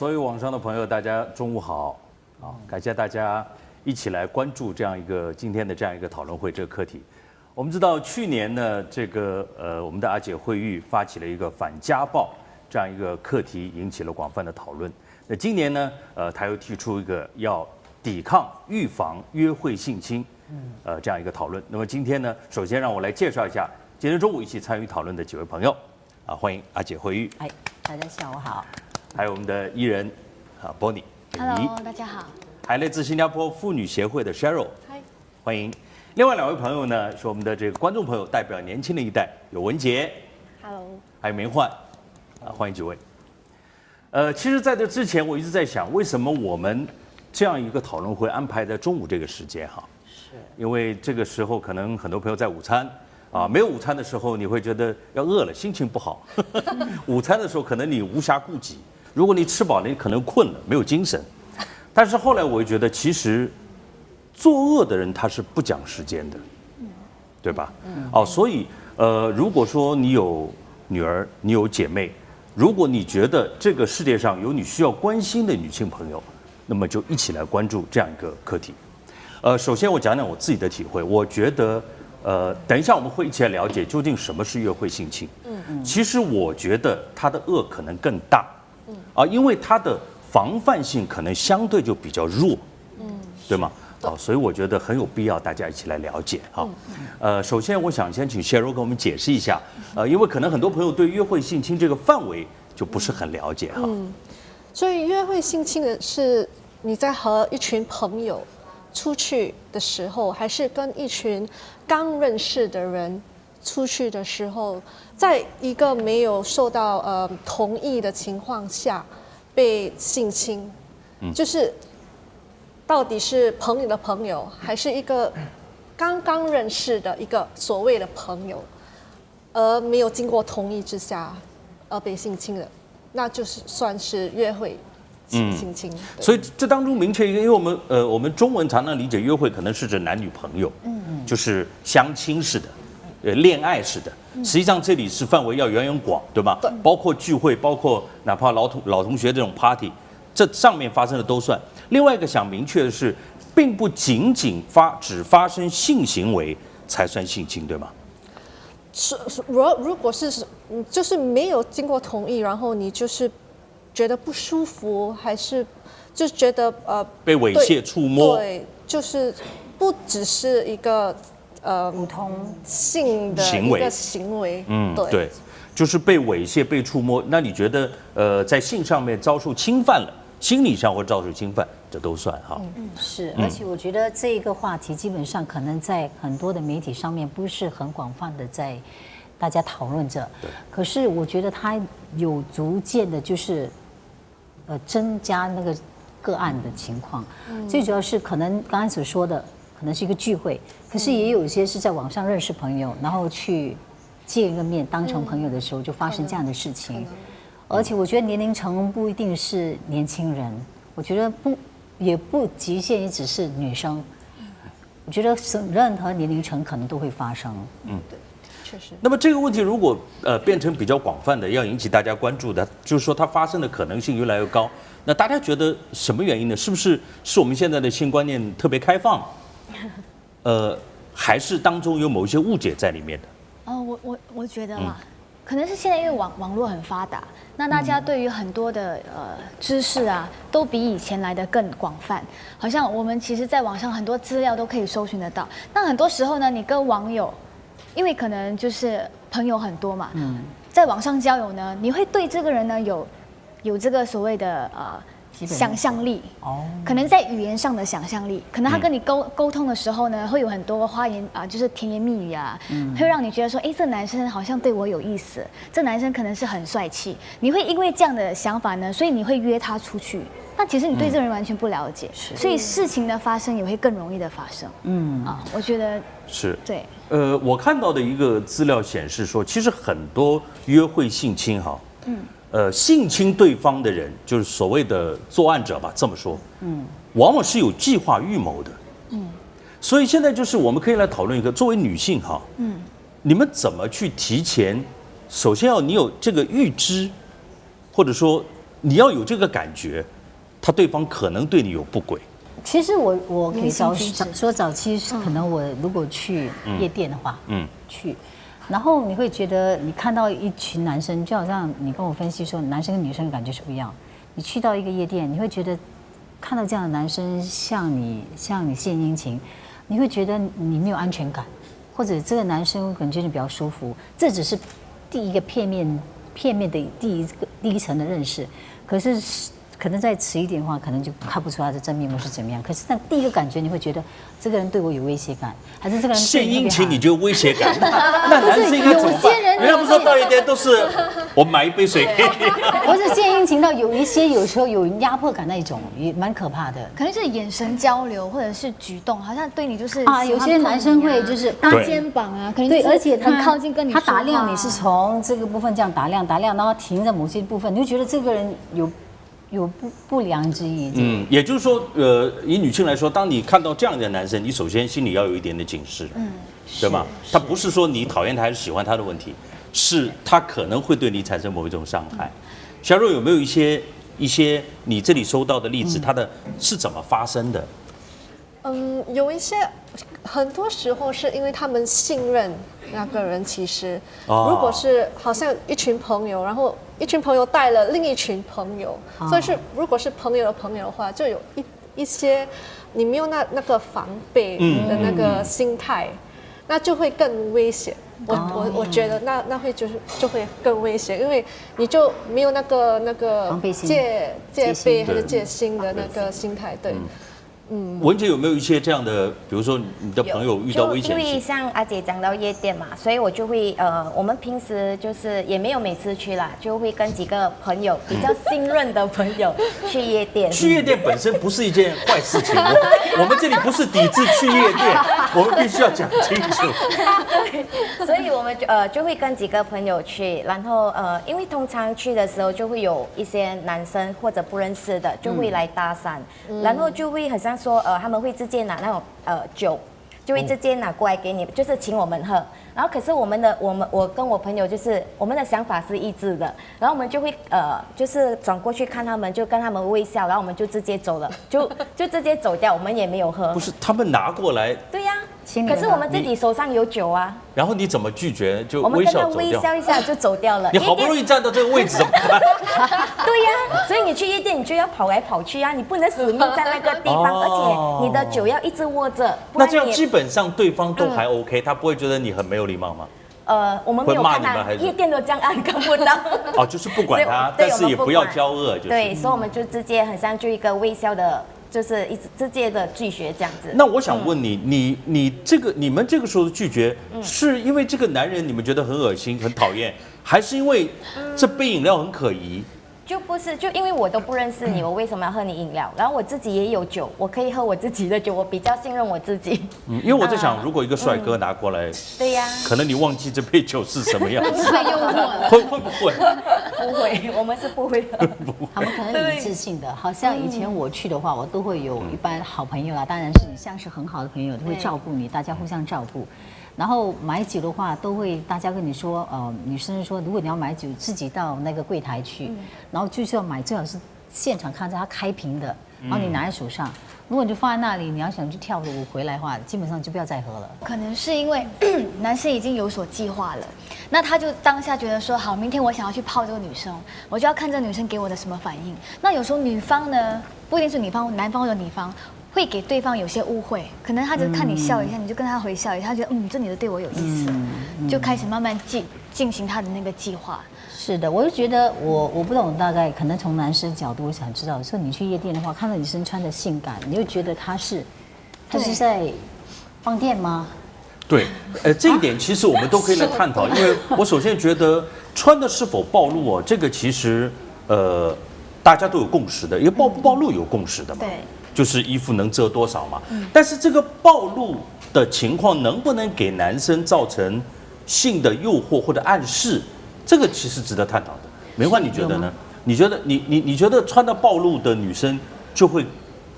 所有网上的朋友，大家中午好啊！感谢大家一起来关注这样一个今天的这样一个讨论会这个课题。我们知道去年呢，我们的阿姐惠誉发起了一个反家暴这样一个课题，引起了广泛的讨论。那今年呢，她又提出一个要抵抗、预防约会性侵，这样一个讨论。那么今天呢，首先让我来介绍一下今天中午一起参与讨论的几位朋友啊，欢迎阿姐惠誉。哎，大家下午好。还有我们的艺人啊，Bonnie。Hello， 大家好。还来自新加坡妇女协会的 Cheryl。嗨，欢迎。另外两位朋友呢，是我们的这个观众朋友，代表年轻的一代，有文杰。Hello。还有明焕，啊，欢迎几位。其实在这之前，我一直在想，为什么我们这样一个讨论会安排在中午这个时间哈？是。因为这个时候可能很多朋友在午餐。啊，没有午餐的时候，你会觉得要饿了，心情不好。午餐的时候，可能你无暇顾及；如果你吃饱了，你可能困了，没有精神。但是后来我觉得，其实作恶的人他是不讲时间的，对吧？哦，所以如果说你有女儿，你有姐妹，如果你觉得这个世界上有你需要关心的女性朋友，那么就一起来关注这样一个课题。首先我讲讲我自己的体会，我觉得。等一下我们会一起来了解究竟什么是约会性侵。其实我觉得它的恶可能更大。因为它的防范性可能相对就比较弱。对吗？所以我觉得很有必要大家一起来了解哈。首先我想先请Cheryl跟我们解释一下，因为可能很多朋友对约会性侵这个范围就不是很了解哈。所以约会性侵的是你在和一群朋友出去的时候，还是跟一群刚认识的人出去的时候，在一个没有受到同意的情况下被性侵，就是到底是朋友的朋友，还是一个刚刚认识的一个所谓的朋友，而没有经过同意之下而被性侵的，那就是算是约会。性侵，所以这当中明确一个，因为我们中文常常理解约会可能是指男女朋友，就是相亲式的，恋爱式的。实际上这里是范围要远远广，对吧？对，包括聚会，包括哪怕老同学这种 party， 这上面发生的都算。另外一个想明确的是，并不仅仅只发生性行为才算性侵，对吗？如果是就是没有经过同意，然后你就是觉得不舒服，还是就是觉得被猥亵触摸，对，就是不只是一个普通性的一个行为，对，就是被猥亵、被触摸。那你觉得在性上面遭受侵犯了，心理上或遭受侵犯，这都算哈。是，而且我觉得这一个话题基本上可能在很多的媒体上面不是很广泛的在大家讨论着，可是我觉得它有逐渐的就是增加那个个案的情况。最主要是可能刚才所说的可能是一个聚会，可是也有一些是在网上认识朋友，然后去见一个面当成朋友的时候就发生这样的事情。而且我觉得年龄层不一定是年轻人，我觉得也不局限于只是女生，我觉得任何年龄层可能都会发生。对，确实。那么这个问题如果变成比较广泛的，要引起大家关注的，就是说它发生的可能性越来越高。那大家觉得什么原因呢？是不是我们现在的性观念特别开放？还是当中有某一些误解在里面的？我觉得啦，可能是现在因为网络很发达，那大家对于很多的知识啊，都比以前来的更广泛。好像我们其实在网上很多资料都可以搜寻得到。那很多时候呢，你跟网友，因为可能就是朋友很多嘛，在网上交友呢，你会对这个人呢有这个所谓的想象力，可能在语言上的想象力，可能他跟你沟通的时候呢，会有很多花言就是甜言蜜语啊，会让你觉得说，哎，这男生好像对我有意思，这男生可能是很帅气，你会因为这样的想法呢，所以你会约他出去，那其实你对这个人完全不了解，所以事情的发生也会更容易的发生。我觉得是对。我看到的一个资料显示说，其实很多约会性侵哈，性侵对方的人，就是所谓的作案者吧，这么说，往往是有计划预谋的，所以现在就是我们可以来讨论一个，作为女性哈，你们怎么去提前，首先你有这个预知，或者说你要有这个感觉，对方可能对你有不轨。其实我可以早言行举止说早期，可能我如果去夜店的话，去，然后你会觉得你看到一群男生，就好像你跟我分析说，男生跟女生的感觉是不一样。你去到一个夜店，你会觉得看到这样的男生向你献殷勤，你会觉得你没有安全感，或者这个男生感觉你比较舒服，这只是第一个片面的第一层的认识，可能再迟一点的话，可能就看不出他的真面目是怎么样。可是那第一个感觉，你会觉得这个人对我有威胁感，还是这个人献殷勤你就有威胁感？那男生应该怎么办？人家不说到一天都是我买一杯水给你，不是献殷勤到有时候有压迫感那一种，也蛮可怕的。可能是眼神交流或者是举动，好像对你就是有些男生会就是搭肩膀啊，可能对，而且很靠近跟你他打量你是从这个部分这样打量，然后停在某些部分，你就觉得这个人有不良之意。也就是说，以女性来说，当你看到这样的男生，你首先心里要有一点的警示，对吗？他不是说你讨厌他还是喜欢他的问题，是他可能会对你产生某一种伤害。小若有没有一些你这里收到的例子，它的是怎么发生的？有一些很多时候是因为他们信任那个人，其实如果是好像一群朋友，然后一群朋友带了另一群朋友，所以如果是朋友的朋友的话，就有一些你没有那个防备的那个心态，那就会更危险。我觉得那会就会更危险，因为你就没有那个防备心戒备还是戒心的那个心态，对。文姐有没有一些这样的，比如说你的朋友遇到危险因为像阿姐讲到夜店嘛，所以我就会我们平时就是也没有每次去啦，就会跟几个朋友比较信任的朋友去夜店。去夜店本身不是一件坏事情，我们这里不是抵制去夜店，我们必须要讲清楚。对，所以我们就会跟几个朋友去，然后因为通常去的时候就会有一些男生或者不认识的就会来搭讪，然后就会很像说他们会直接拿那种酒，就会直接拿过来给你，就是请我们喝。然后可是我跟我朋友就是我们的想法是一致的，然后我们就会就是转过去看他们，就跟他们微笑，然后我们就直接走了，就直接走掉，我们也没有喝。不是他们拿过来，对呀，可是我们自己手上有酒啊。然后你怎么拒绝？就我们跟他微微笑走掉。笑一下就走掉了。你好不容易站到这个位置怎么办？对呀，所以你去夜店你就要跑来跑去啊，你不能死命在那个地方，而且你的酒要一直握着。那这样基本上对方都还 OK，他不会觉得你很没有礼貌吗？我们没有看他，夜店都这样暗，看不到。哦，就是不管他，但是也不要交恶，就是。对，所以我们就直接很像就一个微笑的，就是直接的拒绝这样子。那我想问你，你们这个时候的拒绝，是因为这个男人你们觉得很恶心、很讨厌，还是因为这杯饮料很可疑？就不是，就因为我都不认识你，我为什么要喝你饮料？然后我自己也有酒，我可以喝我自己的酒，我比较信任我自己。因为我在想，如果一个帅哥拿过来，对呀，可能你忘记这杯酒是什么样子，太诱惑了。会不会？不会，我们是不会的。他们可能理智性的，好像以前我去的话，我都会有一般好朋友啦，当然是你像是很好的朋友，都会照顾你，大家互相照顾。然后买酒的话，都会大家跟你说，女生说，如果你要买酒，自己到那个柜台去，然后就是要买，最好是现场看着他开瓶的，然后你拿在手上。如果你就放在那里，你要想去跳个舞回来的话，基本上就不要再喝了。可能是因为男生已经有所计划了，那他就当下觉得说，好，明天我想要去泡这个女生，我就要看这个女生给我的什么反应。那有时候女方呢，不一定是女方，男方或者女方。会给对方有些误会，可能他就看你笑一下，你就跟他回笑一下，他觉得这女的对我有意思，就开始慢慢进行他的那个计划。是的，我就觉得我不懂，大概可能从男生角度，我想知道，说你去夜店的话，看到女生穿的性感，你会觉得她是在放电吗？对，这一点其实我们都可以来探讨，因为我首先觉得穿的是否暴露哦，这个其实大家都有共识的，因为暴不暴露有共识的嘛。对。就是衣服能遮多少嘛，但是这个暴露的情况能不能给男生造成性的诱惑或者暗示，这个其实值得探讨的。梅花，你觉得呢？你觉得你觉得穿到暴露的女生就会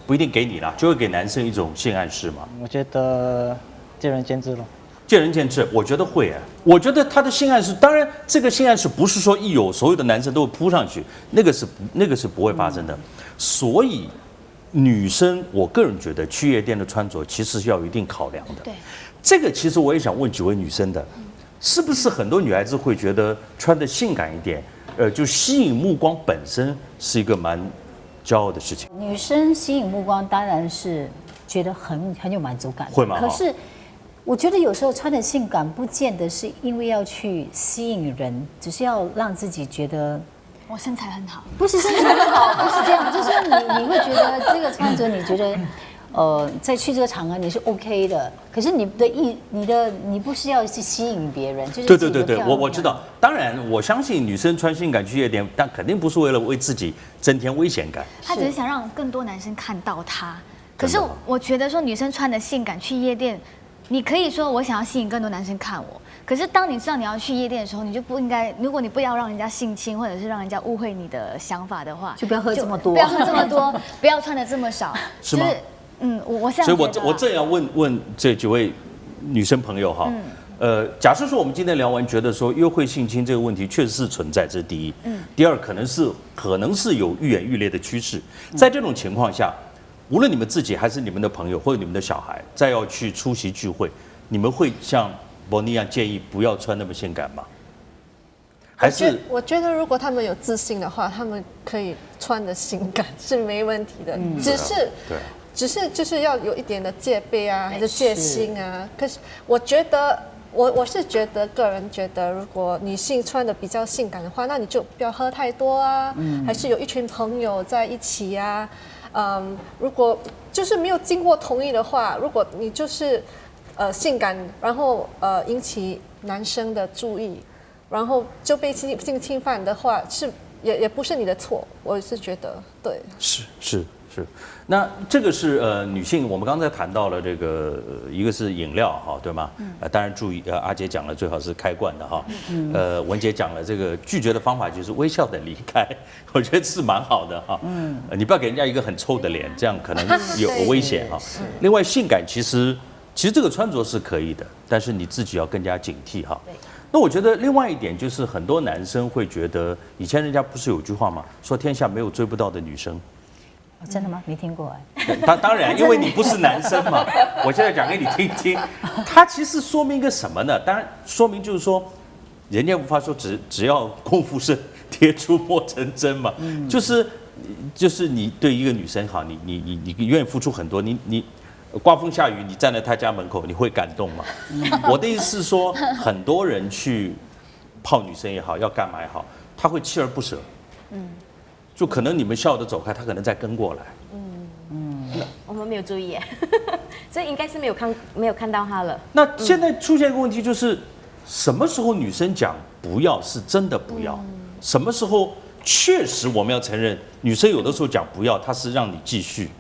不一定给你啦，就会给男生一种性暗示吗？我觉得见仁见智咯。见仁见智，我觉得会哎，我觉得他的性暗示，当然这个性暗示不是说一有所有的男生都会扑上去，那个是不会发生的。所以女生，我个人觉得去夜店的穿着其实是要有一定考量的。对，这个其实我也想问几位女生的，是不是很多女孩子会觉得穿的性感一点，就吸引目光本身是一个蛮骄傲的事情？女生吸引目光当然是觉得很有满足感，会吗？可是我觉得有时候穿的性感，不见得是因为要去吸引人，只是要让自己觉得我身材很好，不是身材很好，不是这样，就是说你会觉得这个穿着，你觉得在去这个场合你是 OK 的，可是你不是要去吸引别人，就是对，我知道。当然，我相信女生穿性感去夜店，但肯定不是为了为自己增添危险感，她只是想让更多男生看到她。可是我觉得说女生穿的性感去夜店，你可以说我想要吸引更多男生看我，可是当你知道你要去夜店的时候，你就不应该，如果你不要让人家性侵或者是让人家误会你的想法的话，就不要喝这么多，不要喝这么多，不要穿的这么少，是吗？我这样所以觉得我正要问这几位女生朋友哈，假设说我们今天聊完，觉得说约会性侵这个问题确实是存在，这是第一。第二，可能是有愈演愈烈的趋势。在这种情况下，无论你们自己还是你们的朋友或者你们的小孩，再要去出席聚会，你们会像Bonnie一样建议不要穿那么性感吗？还是我觉得如果他们有自信的话，他们可以穿的性感是没问题的，只是就是要有一点的戒备啊，还是戒心啊。可是我觉得，我是觉得个人觉得，如果女性穿的比较性感的话，那你就不要喝太多啊，还是有一群朋友在一起啊。如果就是没有经过同意的话，如果你就是性感，然后引起男生的注意，然后就被性侵犯的话，也不是你的错，我是觉得对。是。那这个是女性，我们刚才谈到了这个，一个是饮料哈，对吗？当然注意，阿杰讲了最好是开罐的哈。文杰讲了这个拒绝的方法就是微笑的离开，我觉得是蛮好的哈。你不要给人家一个很臭的脸，这样可能有危险哈。另外，性感其实这个穿着是可以的，但是你自己要更加警惕哈。那我觉得另外一点就是很多男生会觉得，以前人家不是有句话吗？说天下没有追不到的女生。真的吗？没听过哎。当然，因为你不是男生嘛，我现在讲给你听听。它其实说明一个什么呢？当然，说明就是说，人家无法说只要功夫深，铁杵磨成针嘛。就是你对一个女生好，你愿意付出很多，你刮风下雨，你站在她家门口，你会感动吗？我的意思是说，很多人去泡女生也好，要干嘛也好，他会锲而不舍。就可能你们笑着走开，他可能再跟过来。我们没有注意耶，所以应该是没有看到他了。那现在出现一个问题，就是什么时候女生讲不要是真的不要，什么时候确实我们要承认，女生有的时候讲不要，她是让你继续。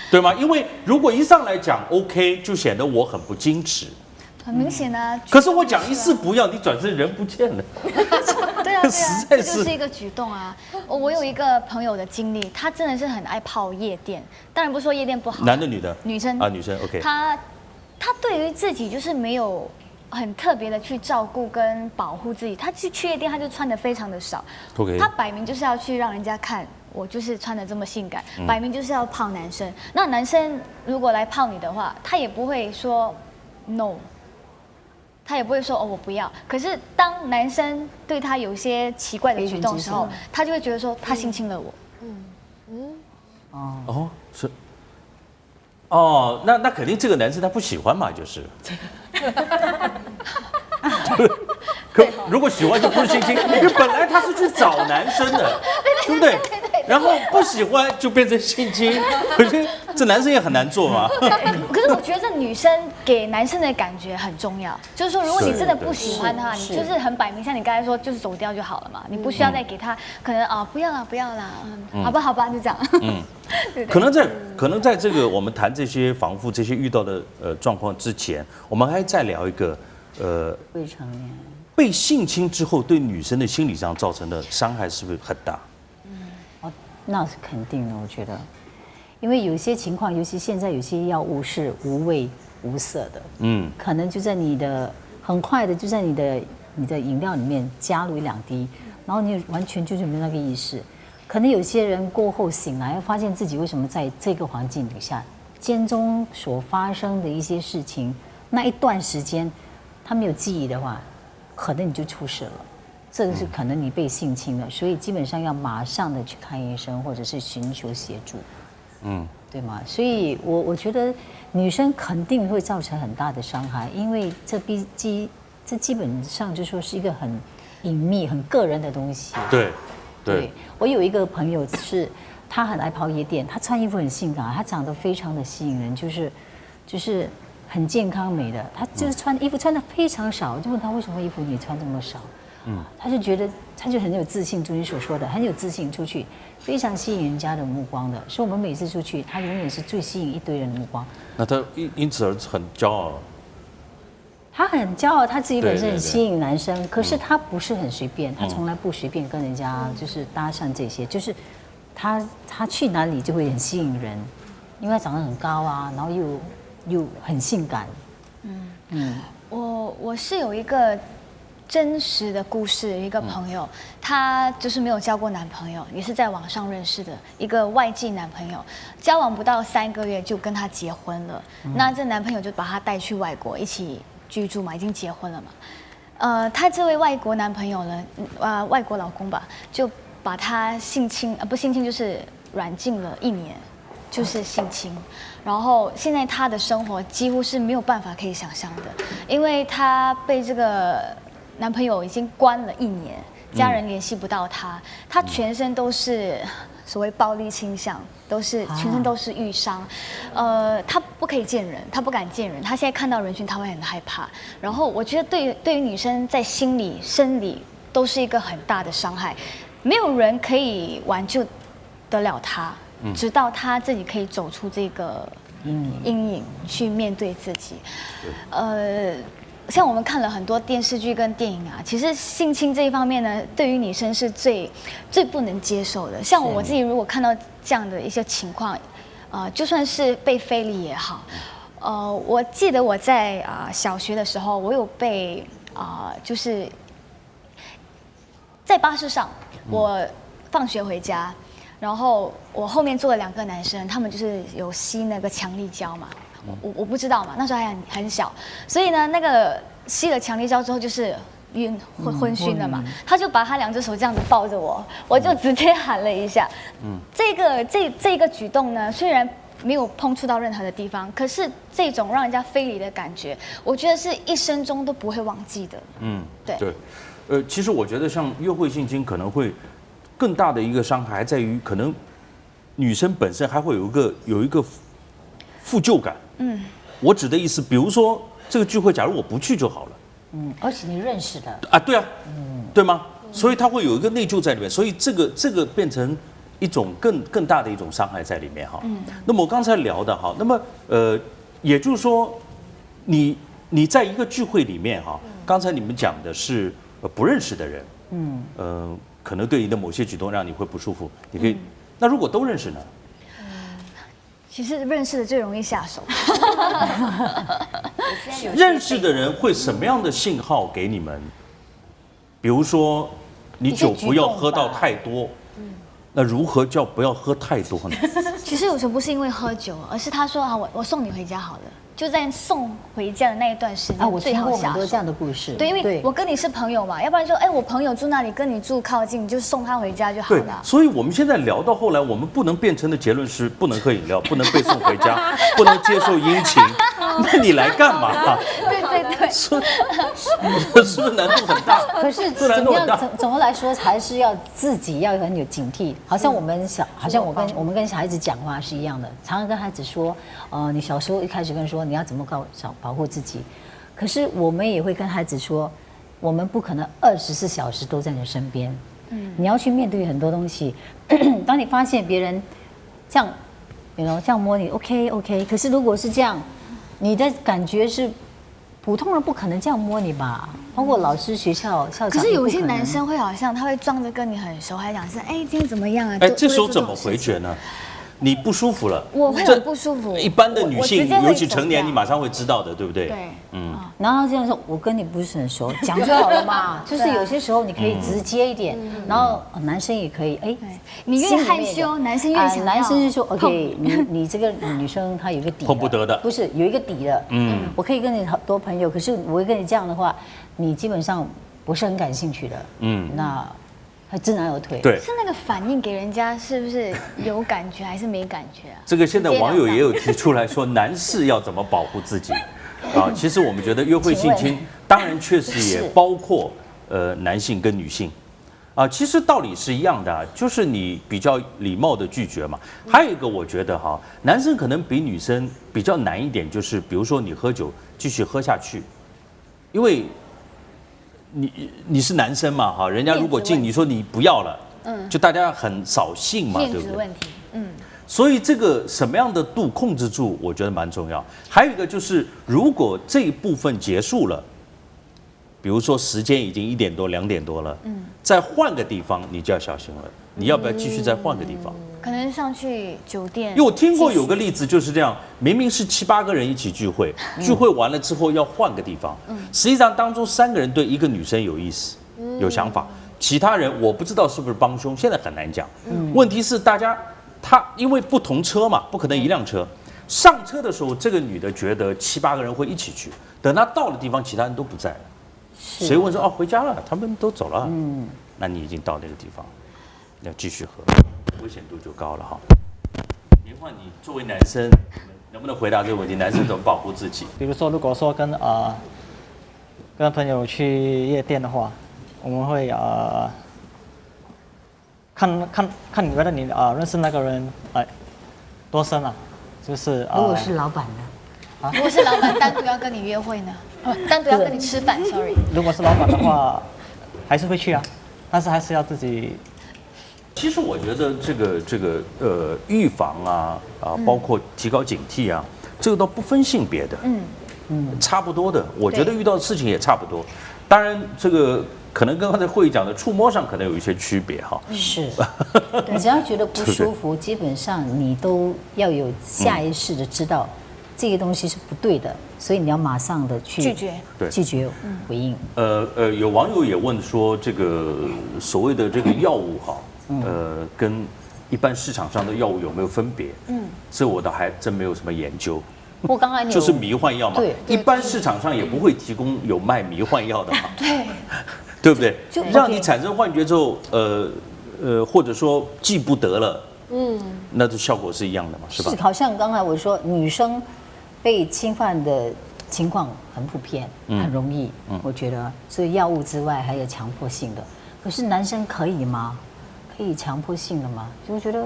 对吗？因为如果一上来讲 OK， 就显得我很不矜持。很明显啊。可是我讲一次不要，你转身人不见了。对啊，实在这就是一个举动啊。我有一个朋友的经历，他真的是很爱泡夜店，当然不是说夜店不好。男的女的？女生啊，女生 OK。他对于自己就是没有很特别的去照顾跟保护自己，他去夜店他就穿的非常的少。OK。他摆明就是要去让人家看。我就是穿的这么性感，摆明就是要泡男生。那男生如果来泡你的话，他也不会说 no， 他也不会说哦我不要。可是当男生对他有一些奇怪的举动的时候，他就会觉得说他性侵了我。是。哦，那肯定这个男生他不喜欢嘛，就是。可如果喜欢就不是性侵，因为本来他是去找男生的，对不对？然后不喜欢就变成性侵，可是这男生也很难做嘛。可是我觉得这女生给男生的感觉很重要，就是说如果你真的不喜欢他，你就是很摆明，像你刚才说，就是走掉就好了嘛，你不需要再给他可能啊不要啦不要啦，好吧就这样。可能在这个我们谈这些防护这些遇到的状况之前，我们还再聊一个未成年被性侵之后对女生的心理上造成的伤害是不是很大？那是肯定的，我觉得，因为有些情况，尤其现在有些药物是无味无色的，可能就在你的很快的就在你的饮料里面加入1-2滴，然后你完全就是没有那个意识。可能有些人过后醒来，发现自己为什么在这个环境底下，间中所发生的一些事情，那一段时间他没有记忆的话，可能你就出事了。这个是可能你被性侵了，所以基本上要马上的去看医生，或者是寻求协助，对吗？所以我觉得女生肯定会造成很大的伤害，因为这基本上就说是一个很隐秘、很个人的东西。对，我有一个朋友是，他很爱跑夜店，他穿衣服很性感，他长得非常的吸引人，就是很健康美的，他就是穿衣服穿的非常少，我就问他为什么衣服你穿这么少？他就觉得他就很有自信，如你所说的很有自信，出去非常吸引人家的目光的，所以我们每次出去，他永远是最吸引一堆人的目光。那他因此而很骄傲。他很骄傲，他自己本身很吸引男生，可是他不是很随便，他从来不随便跟人家就是搭讪这些，就是他去哪里就会很吸引人，因为他长得很高啊，然后又很性感。我是有一个真实的故事，一个朋友，他就是没有交过男朋友，也是在网上认识的一个外籍男朋友，交往不到3个月就跟他结婚了。那这男朋友就把他带去外国一起居住嘛，已经结婚了嘛。他这位外国男朋友呢，外国老公吧，就把他性侵，不性侵就是软禁了1年，就是性侵。然后现在他的生活几乎是没有办法可以想象的，因为他被这个男朋友已经关了1年，家人联系不到他，他全身都是所谓暴力倾向，全身都是瘀伤，他不可以见人，他不敢见人，他现在看到人群他会很害怕。然后我觉得对于女生在心理、生理都是一个很大的伤害，没有人可以挽救得了他，直到他自己可以走出这个阴影，去面对自己。像我们看了很多电视剧跟电影啊，其实性侵这一方面呢，对于女生是最不能接受的。像我自己如果看到这样的一些情况，就算是被非礼也好，我记得我在小学的时候，我有被就是在巴士上，我放学回家，然后我后面坐了2个男生，他们就是有吸那个强力胶嘛。我不知道嘛，那时候还很小，所以呢，那个吸了强力胶之后就是昏醺了嘛，他就把他2只手这样子抱着我，我就直接喊了一下。这个举动呢，虽然没有碰触到任何的地方，可是这种让人家非礼的感觉，我觉得是一生中都不会忘记的。对。其实我觉得像约会性侵可能会更大的一个伤害在于，可能女生本身还会有一个负疚感。我指的意思，比如说这个聚会，假如我不去就好了。而且你认识的啊，对啊，对吗？所以他会有一个内疚在里面，所以这个变成一种更大的一种伤害在里面哈。那么我刚才聊的哈，那么也就是说，你在一个聚会里面哈，刚才你们讲的是不认识的人，可能对你的某些举动让你会不舒服，你可以，那如果都认识呢？其实认识的最容易下手。认识的人会什么样的信号给你们？比如说，你酒不要喝到太多。那如何叫不要喝太多呢？其实有时候不是因为喝酒，而是他说我送你回家好了。就在送回家的那一段时间，我最好下手。听过很多这样的故事。对，因为我跟你是朋友嘛，要不然说，我朋友住那里，跟你住靠近，你就送他回家就好了。对，所以我们现在聊到后来，我们不能变成的结论是不能喝饮料，不能被送回家，不能接受殷勤。那你来干嘛？对，是不是难度很大？可是怎么来说，还是要自己要很有警惕。好像我们跟小孩子讲话是一样的，常常跟孩子说，你小时候一开始跟说你要怎么保护自己，可是我们也会跟孩子说，我们不可能24小时都在你身边，你要去面对很多东西。当你发现别人这样摸你 ，OK， 可是如果是这样，你的感觉是普通人不可能这样摸你吧？包括老师、学校、校长。可是有些男生会好像他会装着跟你很熟，还讲是今天怎么样啊？这时候怎么回绝呢？你不舒服了，我会很不舒服。一般的女性，我直接会尤其成年，走掉你马上会知道的，对不对？对，然后这样说，我跟你不是很熟，讲就好了嘛。就是有些时候你可以直接一点，然后男生也可以，哎，你越心里面害羞，男生越想要男生就说碰 OK，你这个女生她有一个底的，碰不得的不是有一个底的。我可以跟你好多朋友，可是我会跟你这样的话，你基本上不是很感兴趣的。那他知难而退。对，是那个反应给人家是不是有感觉还是没感觉啊？这个现在网友也有提出来说，男士要怎么保护自己啊？其实我们觉得约会性侵，当然确实也包括男性跟女性。啊，其实道理是一样的，就是你比较礼貌的拒绝嘛。还有一个，我觉得哈，男生可能比女生比较难一点，就是比如说你喝酒继续喝下去，因为你是男生嘛哈，人家如果敬你说你不要了，就大家很扫兴嘛，面对不对？子问题，所以这个什么样的度控制住，我觉得蛮重要。还有一个就是，如果这一部分结束了，比如说时间已经1点多、2点多了，再换个地方，你就要小心了。你要不要继续再换个地方？可能上去酒店。因为我听过有个例子就是这样，明明是7、8个人一起聚会，聚会完了之后要换个地方，实际上当中3个人对一个女生有意思、有想法，其他人我不知道是不是帮凶，现在很难讲。问题是他因为不同车嘛，不可能一辆车。上车的时候，这个女的觉得7、8个人会一起去，等她到了地方，其他人都不在了。谁问说哦回家了，他们都走了，那你已经到那个地方，要继续喝，危险度就高了哈。年焕，你作为男生，能不能回答这个问题？男生怎么保护自己？比如说，如果说跟朋友去夜店的话，我们会看你觉得你认识那个人多深啊？就是如果是老板呢？如果是老板单独要跟你约会呢？单独要跟你吃饭 ，sorry。如果是老板的话，还是会去啊，但是还是要自己。其实我觉得这个预防包括提高警惕啊，这个都不分性别的，差不多的。我觉得遇到的事情也差不多。当然，这个可能跟刚才会议讲的触摸上可能有一些区别哈。是，你只要觉得不舒服，基本上你都要有下意识的知道这个东西是不对的，所以你要马上的去拒绝回应。有网友也问说，这个所谓的这个药物哈，跟一般市场上的药物有没有分别？这我倒还真没有什么研究。我刚才就是迷幻药嘛，对，一般市场上也不会提供有卖迷幻药的嘛，对，对不对？让你产生幻觉之后，或者说记不得了，那这效果是一样的嘛，是吧？是，好像刚才我说，女生被侵犯的情况很普遍，很容易，我觉得，所以药物之外还有强迫性的。可是男生可以吗？可以强迫性的吗？就我觉得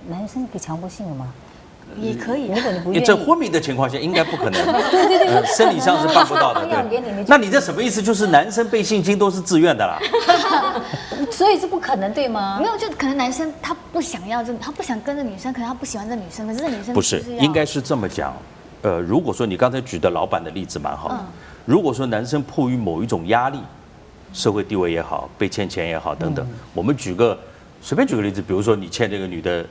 男生可以强迫性的吗？也可以。如果你不愿意，在昏迷的情况下，应该不可能。对，生理上是办不到的。对，那你这什么意思？就是男生被性侵都是自愿的啦？所以是不可能，对吗？没有，就可能男生他不想要他不想跟着女生，可能他不喜欢这女生，可是这女生不是，应该是这么讲。如果说你刚才举的老板的例子蛮好的，如果说男生迫于某一种压力，社会地位也好，被欠钱也好等等，我们随便举个例子，比如说你欠这个女的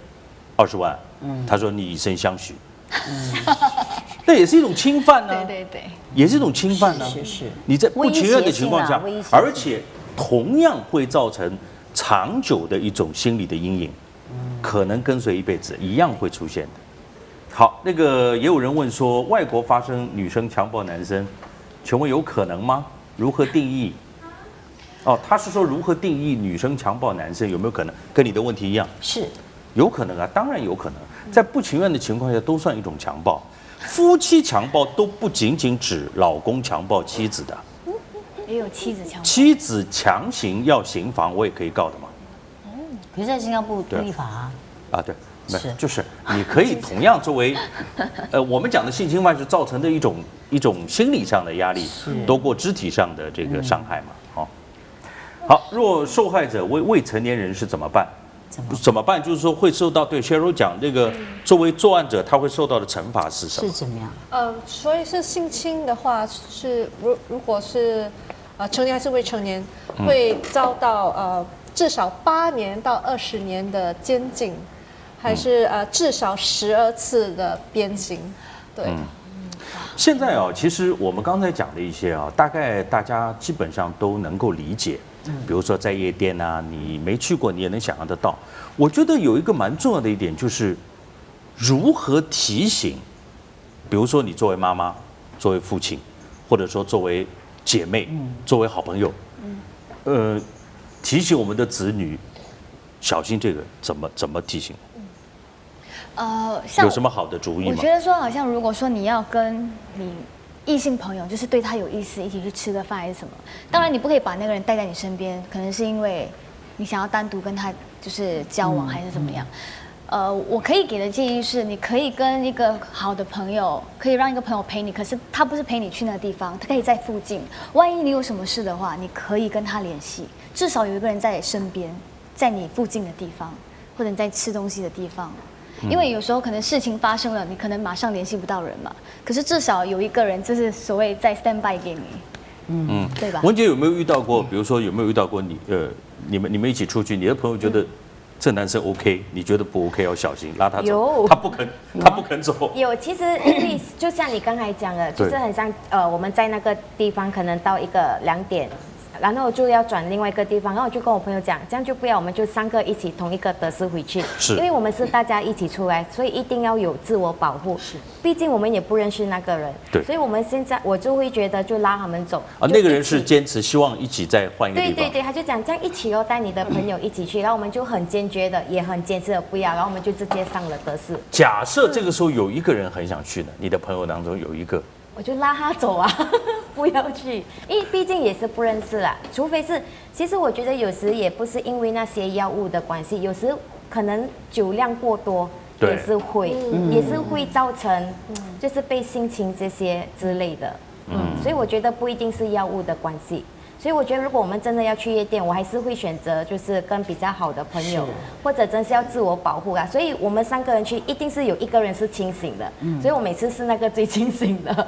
20万，他说你以身相许，那也是一种侵犯呢，对，也是一种侵犯呢。是，你在不情愿的情况下，而且同样会造成长久的一种心理的阴影，可能跟随一辈子，一样会出现的。好，那个也有人问说，外国发生女生强暴男生，请问有可能吗？如何定义？哦，他是说如何定义女生强暴男生有没有可能？跟你的问题一样，是有可能啊，当然有可能，在不情愿的情况下都算一种强暴。夫妻强暴都不仅仅指老公强暴妻子的，也有妻子强暴。妻子强行要行房，我也可以告的嘛。可是在新加坡不立法啊。对。就是你可以同样作为，我们讲的性侵犯是造成的一种心理上的压力，多过肢体上的这个伤害嘛。好，若受害者为未成年人是怎么办？怎么办？就是说会受到对 Cheryl 讲这个作为作案者他会受到的惩罚是什么？是怎么样？所以是性侵的话是如果是成年还是未成年，会遭到至少8年到20年的监禁。还是至少12次的鞭刑。对。现在啊，其实我们刚才讲的一些啊，大概大家基本上都能够理解。比如说在夜店啊，你没去过，你也能想象得到。我觉得有一个蛮重要的一点，就是如何提醒，比如说你作为妈妈、作为父亲，或者说作为姐妹、作为好朋友，提醒我们的子女小心这个，怎么提醒？像有什么好的主意吗？我觉得说，好像如果说你要跟你异性朋友，就是对他有意思，一起去吃个饭还是什么，当然你不可以把那个人带在你身边，可能是因为你想要单独跟他就是交往还是怎么样。我可以给的建议是，你可以跟一个好的朋友，可以让一个朋友陪你，可是他不是陪你去那个地方，他可以在附近。万一你有什么事的话，你可以跟他联系，至少有一个人在身边，在你附近的地方，或者你在吃东西的地方。因为有时候可能事情发生了，你可能马上联系不到人嘛。可是至少有一个人，就是所谓在 stand by 给你，对吧？文杰有没有遇到过？比如说有没有遇到过你们一起出去，你的朋友觉得这男生 OK，你觉得不 OK 要小心，拉他走，有他不肯走。有，其实因为就像你刚才讲的，就是很像我们在那个地方可能到一个2点。然后就要转另外一个地方，然后我就跟我朋友讲，这样就不要，我们就3个一起同一个德士回去，是，因为我们是大家一起出来，所以一定要有自我保护。是，毕竟我们也不认识那个人，对，所以我们现在我就会觉得就拉他们走。那个人是坚持希望一起再换一个地方。对，他就讲这样一起哦，带你的朋友一起去，然后我们就很坚决的，也很坚持的不要，然后我们就直接上了德士。假设这个时候有一个人很想去呢，你的朋友当中有一个。我就拉他走啊，不要去，因为毕竟也是不认识啦。除非是，其实我觉得有时也不是因为那些药物的关系，有时可能酒量过多也是会造成，就是被性侵这些之类的。所以我觉得不一定是药物的关系。所以我觉得，如果我们真的要去夜店，我还是会选择就是跟比较好的朋友，或者真是要自我保护啊。所以我们3个人去，一定是有一个人是清醒的。所以我每次是那个最清醒的。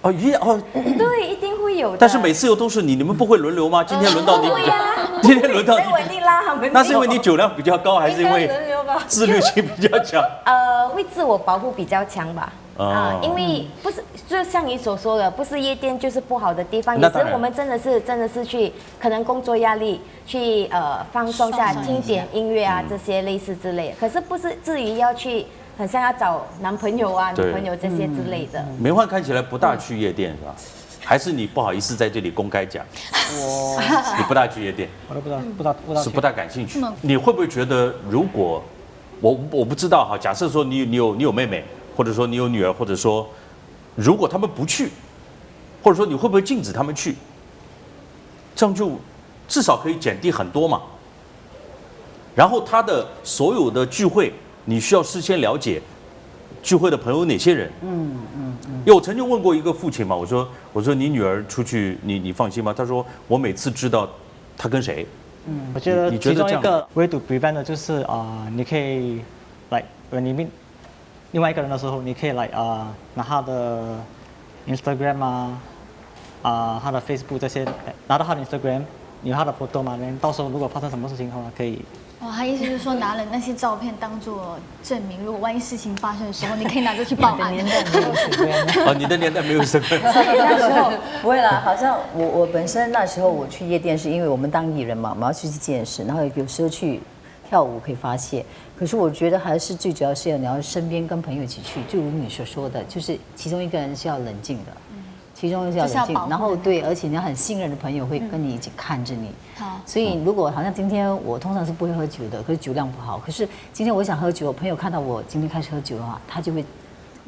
对，一定会有的。但是每次又都是你们不会轮流吗？今天轮到你，今天轮到你，所以我一定拉他们。那是因为你酒量比较高，还是因为自律性比较强？会自我保护比较强吧。因为不是，就像你所说的，不是夜店就是不好的地方。有时我们真的是去，可能工作压力去放松下，听点音乐啊这些类似之类的。可是不是至于要去，很像要找男朋友啊、女朋友这些之类的。梅焕看起来不大去夜店是吧？还是你不好意思在这里公开讲？你不大去夜店，我都不大是不大感兴趣。你会不会觉得，如果我不知道哈，假设说你有妹妹。或者说你有女儿，或者说如果他们不去，或者说你会不会禁止他们去？这样就至少可以减低很多嘛。然后他的所有的聚会，你需要事先了解聚会的朋友有哪些人。因为我曾经问过一个父亲嘛，我说你女儿出去，你放心吗？他说我每次知道她跟谁。我觉得其中一个 way to prevent 的就是你可以你面另外一个人的时候，你可以拿他的 Instagram 他的 Facebook 这些，拿到他的 Instagram， 有他的 photo 嘛，到时候如果发生什么事情的话，可以。他意思就是说拿了那些照片当做证明，如果万一事情发生的时候，你可以拿着去报案。你的年代没有 Instagram。你的年代没有 Instagram。所以那时候不会啦，好像我本身那时候我去夜店是因为我们当艺人嘛，我们要去见识，然后有时候去跳舞可以发泄。可是我觉得还是最主要是你要身边跟朋友一起去，就如你所说的，就是其中一个人是要冷静的，其中是要冷静，然后对，而且你要很信任的朋友会跟你一起看着你。所以如果好像今天我通常是不会喝酒的，可是酒量不好，可是今天我想喝酒，朋友看到我今天开始喝酒的话，他就会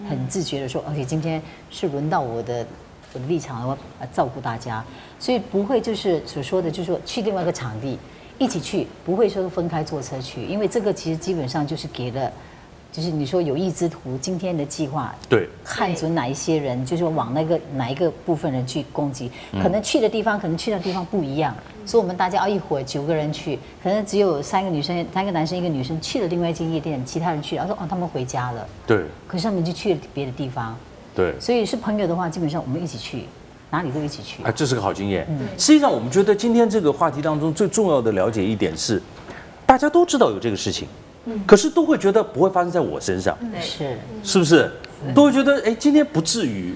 很自觉的说，而且今天是轮到我的立场，我要照顾大家，所以不会就是所说的，就是说去另外一个场地。一起去，不会说分开坐车去，因为这个其实基本上就是给了，就是你说有意之徒今天的计划，对，看准哪一些人，就是往哪一个部分人去攻击，可能去的地方不一样，所以我们大家一伙9个人去，可能只有3个女生、3个男生、1个女生去了另外一间夜店，其他人去，然后说他们回家了，对，可是他们就去了别的地方，对，所以是朋友的话，基本上我们一起去。哪里都一起去这是个好经验。实际上，我们觉得今天这个话题当中最重要的了解一点是，大家都知道有这个事情，可是都会觉得不会发生在我身上，是是不是？都会觉得哎，今天不至于，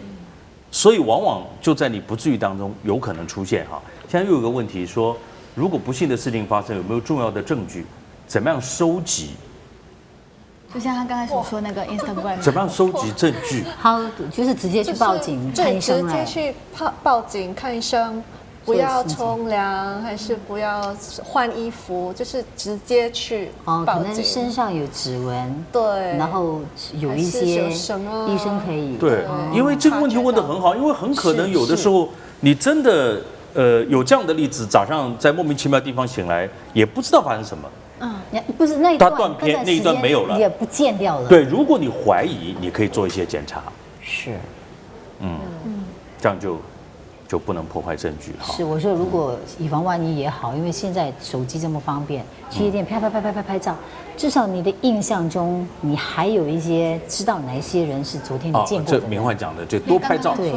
所以往往就在你不至于当中有可能出现哈。现在又有个问题说，如果不幸的事情发生，有没有重要的证据？怎么样收集？就像他刚才所说那个 Instagram，怎么样收集证据？好，就是直接去报警看医生直接去报警看医生，不要冲凉，还是不要换衣服，就是直接去可报能身警。上有指纹，对，然后有一还是些有什么医生可以对，因为这个问题问得很好，因为很可能有的时候你真的有这样的例子，早上在莫名其妙的地方醒来，也不知道发生什么。不是那一段它断片那一段没有了也不见掉了。，对，如果你怀疑，你可以做一些检查，是这样就不能破坏证据哈。是，我说如果以防万一也好，因为现在手机这么方便，去夜店拍照，至少你的印象中，你还有一些知道哪一些人是昨天你见过这的人。明焕讲的，就多拍照，对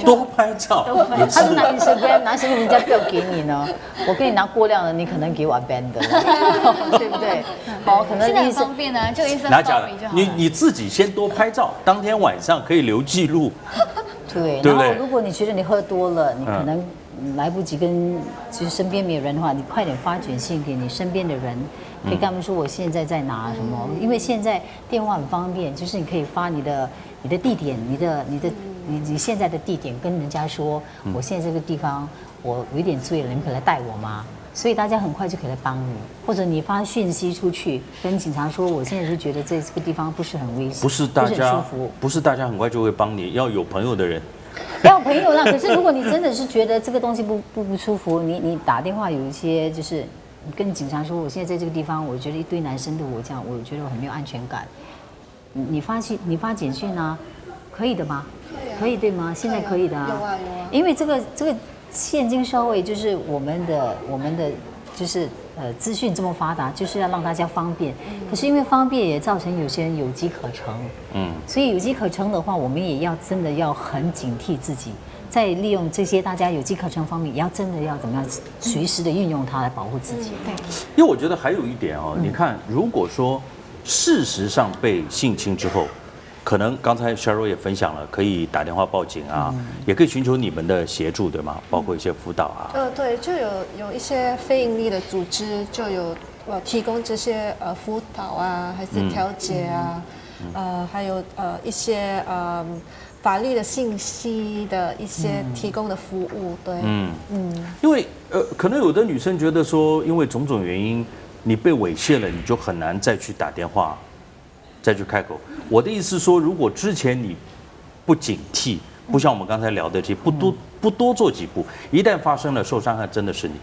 多拍照，也他是拿 Instagram 拿什么人家不要给你呢？我给你拿过量的，你可能给我 ban 的了，对不对？好，可能现在很医生方便啊，就 Instagram 拿假的就好了。你自己先多拍照，当天晚上可以留记录。对，对不对然后如果你觉得你喝多了，你可能来不及跟就是身边没有人的话，你快点发短信给你身边的人，可以跟他们说我现在在哪什么，因为现在电话很方便，就是你可以发你的地点，你现在的地点跟人家说，我现在这个地方我有点醉了，你们可以来带我吗？所以大家很快就可以来帮你，或者你发讯息出去跟警察说，我现在是觉得这个地方不是很危险，不是大很家舒服。不是大家很快就会帮你，要有朋友的人。要有朋友啦，可是如果你真的是觉得这个东西不舒服，你打电话有一些就是你跟警察说，我现在在这个地方，我觉得一堆男生对我这样，我觉得我很没有安全感。你发简讯啊，可以的吗？可以对吗？现在可以的啊。有啊，因为这个现今社会就是我们的就是资讯这么发达，就是要让大家方便。可是因为方便也造成有些人有机可乘，所以有机可乘的话，我们也要真的要很警惕自己，在利用这些大家有机可乘方面，也要真的要怎么样随时的运用它来保护自己。对，因为我觉得还有一点哦，你看，如果说事实上被性侵之后，可能刚才 Cheryl 也分享了，可以打电话报警啊，也可以寻求你们的协助，对吗？包括一些辅导啊。对，就有一些非营利的组织就有提供这些辅导啊，还是调解啊，还有一些法律的信息的一些提供的服务，对，因为可能有的女生觉得说，因为种种原因，你被猥亵了，你就很难再去打电话，再去开口。我的意思是说，如果之前你不警惕，不像我们刚才聊的这些，不多做几步，一旦发生了受伤害，真的是你，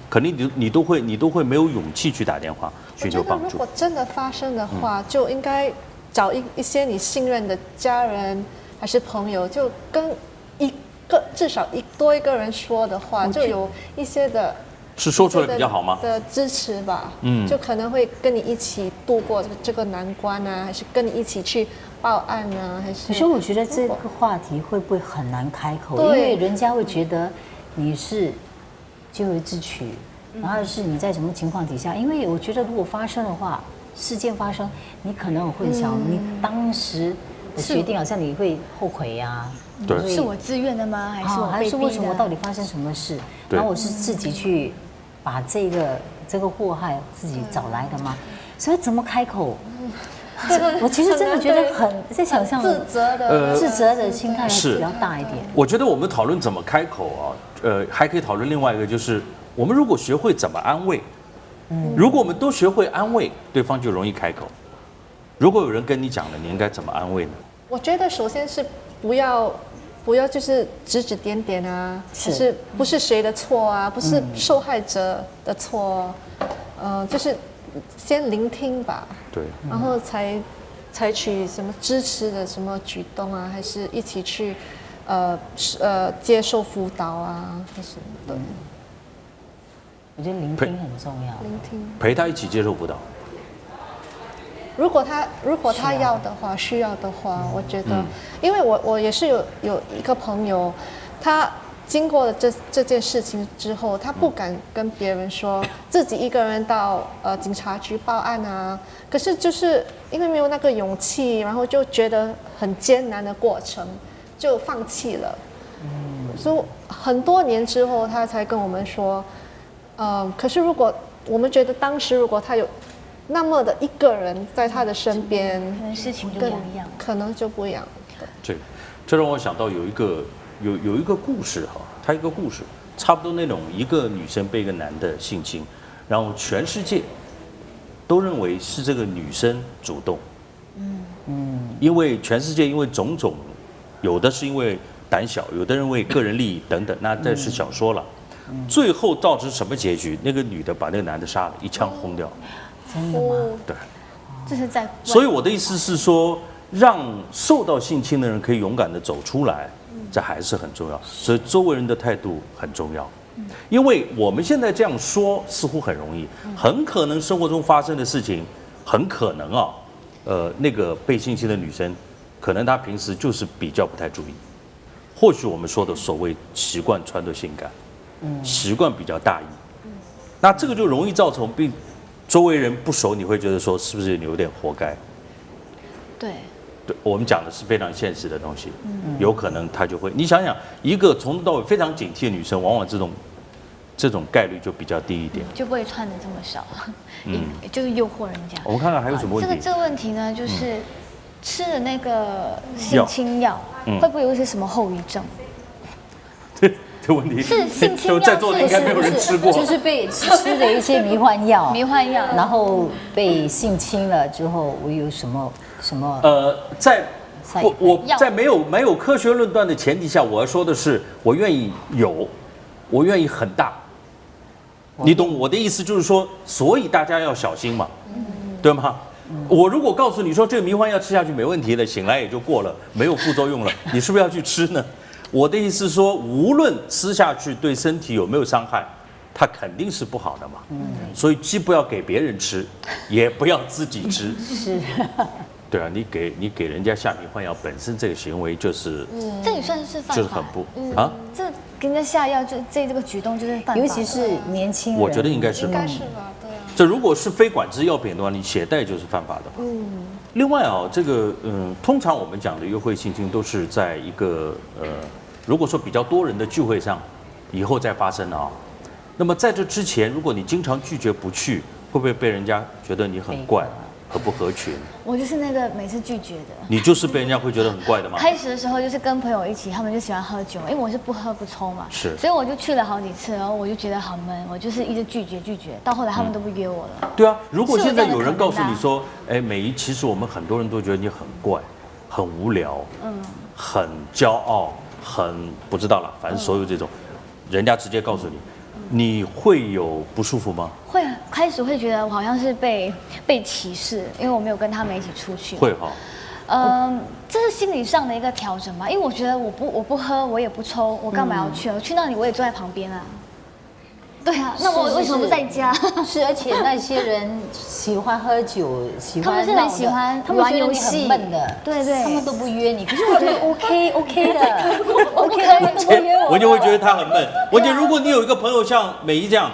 肯定你都会没有勇气去打电话寻求帮助我觉得如果。真的发生的话，就应该找一些你信任的家人还是朋友，就跟至少多一个人说的话，就有一些的。是说出来比较好吗？的支持吧，就可能会跟你一起度过这个难关啊，还是跟你一起去报案啊，还是？可是我觉得这个话题会不会很难开口？因对为人家会觉得你是咎由自取，然后是你在什么情况底下？因为我觉得如果发生的话，事件发生，你可能会混淆你当时的决定，好像你会后悔呀。对，是我自愿的吗？还是我被逼的？还是为什么到底发生什么事？然后我是自己去把这个祸害自己找来的吗？所以怎么开口？我其实真的觉得很在想象自责的心态是比较大一点。我觉得我们讨论怎么开口啊，还可以讨论另外一个，就是我们如果学会怎么安慰，如果我们都学会安慰，对方就容易开口。如果有人跟你讲了，你应该怎么安慰呢？我觉得首先是不要就是指指点点啊，是不是谁的错啊？不是受害者的错，就是先聆听吧，对，然后才采取什么支持的什么举动啊，还是一起去接受辅导啊，还是对，我觉得聆听很重要。聆听。陪他一起接受辅导。如果他要的话，需要的话，我觉得，因为我也是有一个朋友，他经过了这件事情之后，他不敢跟别人说自己一个人到警察局报案啊。可是就是因为没有那个勇气，然后就觉得很艰难的过程，就放弃了。所以很多年之后，他才跟我们说，可是如果我们觉得当时如果他有那么的一个人在他的身边，可能事情就不一样，可能就不一样。这让我想到有一个故事哈，它一个故事，差不多那种一个女生被一个男的性侵，然后全世界都认为是这个女生主动，因为全世界因为种种，有的是因为胆小，有的人为个人利益等等，那这是小说了。最后造成什么结局？那个女的把那个男的杀了，一枪轰掉。真的吗？对，这是在。所以我的意思是说，让受到性侵的人可以勇敢地走出来，这还是很重要。所以周围人的态度很重要。因为我们现在这样说似乎很容易，很可能生活中发生的事情，很可能那个被性侵的女生，可能她平时就是比较不太注意。或许我们说的所谓习惯穿着性感，习惯比较大意，那这个就容易造成周围人不熟，你会觉得说是不是你有点活该？对，我们讲的是非常现实的东西，有可能他就会，你想想，一个从头到尾非常警惕的女生，往往这种概率就比较低一点，就不会穿的这么少，就是诱惑人家。我们看看还有什么问题？这个问题呢，就是吃的那个性侵药，会不会有一些什么后遗症？这问题是性侵药，在座的应该没有人吃过，就是被吃了一些迷幻药，然后被性侵了之后，我有什么？我在没有科学论断的前提下，我要说的是，我愿意很大，你懂我的意思？就是说，所以大家要小心嘛，对吗？我如果告诉你说这个迷幻药吃下去没问题的，醒来也就过了，没有副作用了，你是不是要去吃呢？我的意思是说，无论吃下去对身体有没有伤害，它肯定是不好的嘛。所以既不要给别人吃，也不要自己吃。是。对啊，你给人家下迷幻药，本身这个行为就是，这也算是犯法，就是很不这给人家下药，这个举动就是犯法，尤其是年轻人，我觉得应该是吧，对啊。这如果是非管制药品的话，你携带就是犯法的。另外这个通常我们讲的约会性侵都是在一个如果说比较多人的聚会上，以后再发生啊。那么在这之前，如果你经常拒绝不去，会不会被人家觉得你很怪？合不合群？我就是那个每次拒绝的。你就是被人家会觉得很怪的吗？开始的时候就是跟朋友一起，他们就喜欢喝酒，因为我是不喝不抽嘛，是，所以我就去了好几次，然后我就觉得好闷，我就是一直拒绝，到后来他们都不约我了。对啊，如果现在有人告诉你说，其实我们很多人都觉得你很怪，很无聊，很骄傲，很不知道了，反正所有这种，人家直接告诉你。你会有不舒服吗？会啊，开始会觉得我好像是被歧视，因为我没有跟他们一起出去。会哈。这是心理上的一个调整吧，因为我觉得我不喝，我也不抽，我干嘛要去？我去那里我也坐在旁边啊。对啊，那我为什么不在家？是，而且那些人喜欢喝酒，他们是很喜欢玩游戏，很闷的，对，他们都不约你。可是我觉得 OK 的，OK 他们都不约我。我就会觉得他很闷。我觉得如果你有一个朋友像美仪这样，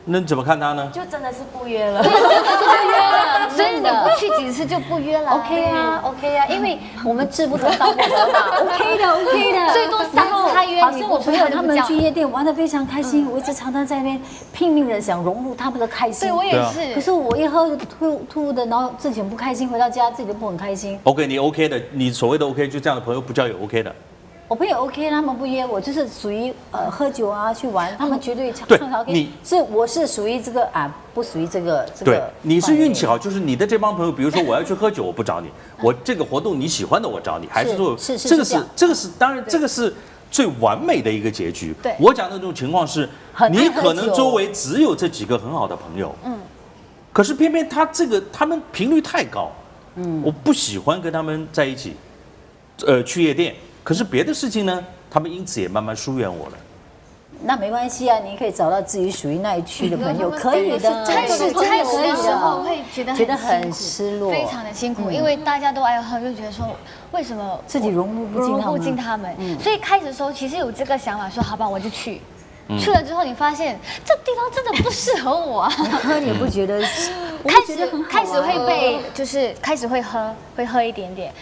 那你怎么看他呢？就真的是不约了，不约了，所以你不去几次就不约了。OK 啊，因为我们志不同道不合嘛。OK 的，最多3次他约你。好像我朋友他们去夜店玩得非常开心，我一直常常在那边拼命的想融入他们的开心。对我也是。可是我一喝吐的，然后自己很不开心，回到家自己都不很开心。OK， 你 OK 的，你所谓的 OK 就这样的朋友不叫有 OK 的。我朋友 OK， 他们不约我，就是属于喝酒啊去玩，他们绝对唱 OK。我是属于这个不属于这个。对，你是运气好，就是你的这帮朋友，比如说我要去喝酒，我不找你，我这个活动你喜欢的我找你，还是说这个是当然这个是最完美的一个结局。对，我讲的这种情况是，你可能周围只有这几个很好的朋友，可是偏偏他们频率太高，我不喜欢跟他们在一起，去夜店。可是别的事情呢，他们因此也慢慢疏远我了。那没关系啊，你可以找到自己属于那一区的朋友，可以的。开始的时候会觉得觉得很辛苦失落非常的辛苦，因为大家都爱喝，就觉得说为什么自己融入不进他们，他们，所以开始的时候其实有这个想法，说好吧，我就去。去了之后，你发现这地方真的不适合我啊！喝你也不觉得，开始会被，就是开始会喝一点点，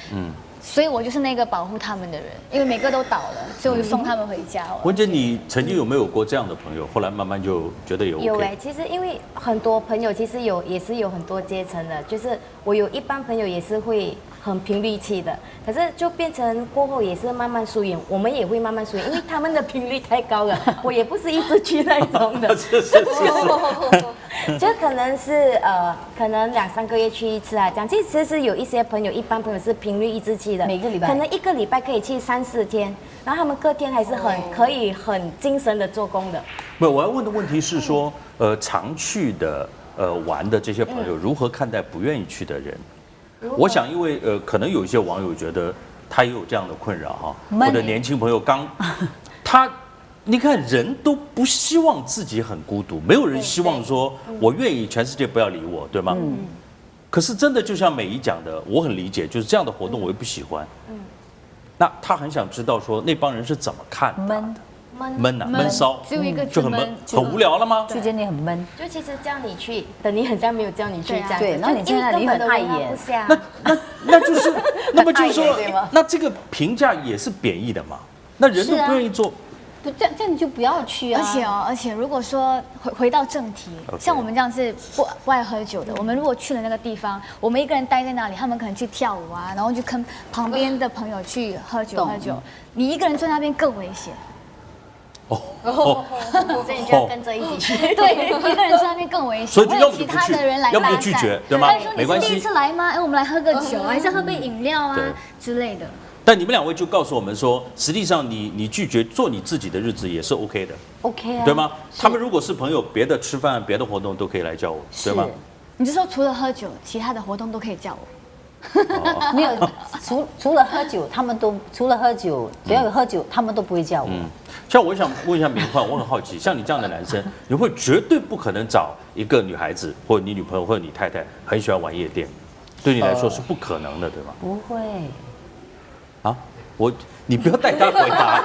所以我就是那个保护他们的人，因为每个都倒了，所以我就送他们回家。文姐，你曾经有没有过这样的朋友？后来慢慢就觉得有 OK。有其实因为很多朋友其实也是有很多阶层的，就是我有一般朋友也是会很频率期的，可是就变成过后也是慢慢疏远，我们也会慢慢疏远，因为他们的频率太高了，我也不是一直去那种的，是，就可能是可能2-3个月去一次啊，这样。其实是有一些朋友，一般朋友是频率一直去的，每个礼拜可能1个礼拜可以去3-4天，然后他们隔天还是可以很精神的做工的。没有，我要问的问题是说，常去的玩的这些朋友如何看待不愿意去的人？我想，因为可能有一些网友觉得他也有这样的困扰哈，或者年轻朋友他。你看，人都不希望自己很孤独，没有人希望说我愿意全世界不要理我，对吗？可是真的就像美仪讲的，我很理解，就是这样的活动我也不喜欢。那他很想知道说那帮人是怎么看的？闷骚，只有一个就很闷，很无聊了吗？就觉得你很闷。就其实叫你去，等你很像没有叫你去这样。对，然后你在那里很碍眼。那就是，那么就是说，那这个评价也是贬义的嘛？那人都不愿意做。不，这样你就不要去啊！而且如果说回到正题，像我们这样是不爱喝酒的，我们如果去了那个地方，我们一个人待在那里，他们可能去跳舞啊，然后就跟旁边的朋友去喝酒，你一个人坐那边更危险。所以你就要跟着一起去。对，一个人坐那边更危险，所以就要其他的人来要不就拒绝，对吗？没关系。第一次来吗？哎，我们来喝个酒，还是喝杯饮料啊之类的。但你们2位就告诉我们说，实际上你拒绝做你自己的日子也是 OK 的 ，OK 啊，对吗？他们如果是朋友，别的吃饭、别的活动都可以来叫我，对吗？你就说除了喝酒，其他的活动都可以叫我。没有，除了喝酒，只要有喝酒，他们都不会叫我。像我想问一下明焕，我很好奇，像你这样的男生，你会绝对不可能找一个女孩子，或者你女朋友或者你太太很喜欢玩夜店，对你来说是不可能的，对吗？不会。啊，你不要带他回答，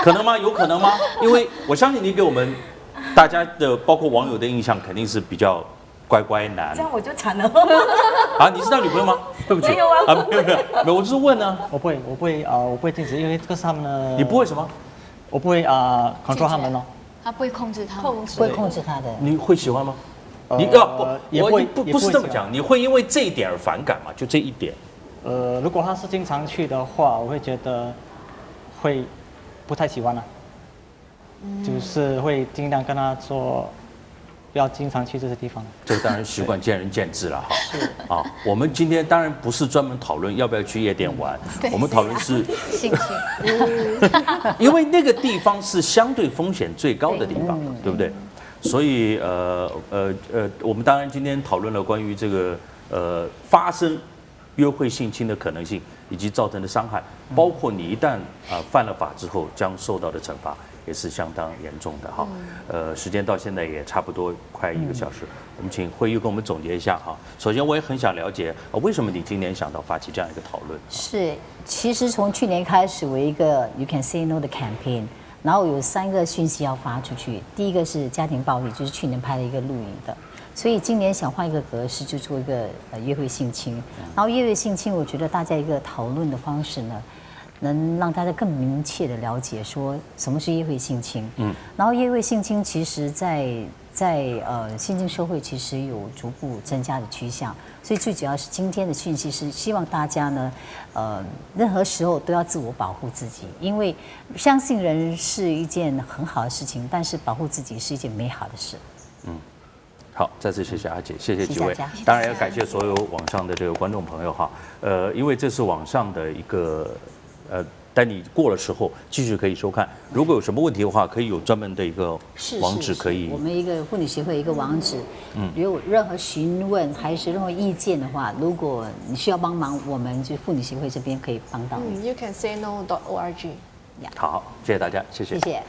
可能吗？有可能吗？因为我相信你给我们大家的，包括网友的印象，肯定是比较乖乖男。这样我就惨了。啊，你是他女朋友吗？对不起，没有啊，没有，我就是问呢。我不会禁止，因为这个是他们的。你不会什么？我不会control 他们哦。他不会控制他们，不会控制他的。你会喜欢吗？不是这么讲，你会因为这一点而反感吗？就这一点。如果他是经常去的话，我会觉得会不太喜欢了，就是会尽量跟他说，不要经常去这些地方。这个当然习惯见仁见智了哈。是啊，我们今天当然不是专门讨论要不要去夜店玩，我们讨论是兴趣，因为那个地方是相对风险最高的地方，对不对？所以我们当然今天讨论了关于这个发生约会性侵的可能性以及造成的伤害，包括你一旦犯了法之后将受到的惩罚也是相当严重的哈。时间到现在也差不多快1个小时，我们请慧玉跟我们总结一下哈。首先我也很想了解为什么你今年想到发起这样一个讨论？是，其实从去年开始，我一个 You Can Say No 的 campaign， 然后有3个讯息要发出去。第一个是家庭暴力，就是去年拍了一个录影的。所以今年想换一个格式，就做一个约会性侵。然后约会性侵，我觉得大家一个讨论的方式呢，能让大家更明确的了解说什么是约会性侵。然后约会性侵其实在新兴社会其实有逐步增加的趋向。所以最主要是今天的讯息是希望大家呢，任何时候都要自我保护自己，因为相信人是一件很好的事情，但是保护自己是一件美好的事。好，再次谢谢阿姐，谢谢几位，当然要感谢所有网上的这个观众朋友哈。因为这是网上的一个但你过了时候继续可以收看。如果有什么问题的话，可以有专门的一个网址可以。我们一个妇女协会一个网址，有任何询问还是任何意见的话，如果你需要帮忙，我们就妇女协会这边可以帮到你。You can say no.org。好，谢谢大家，谢谢，谢谢。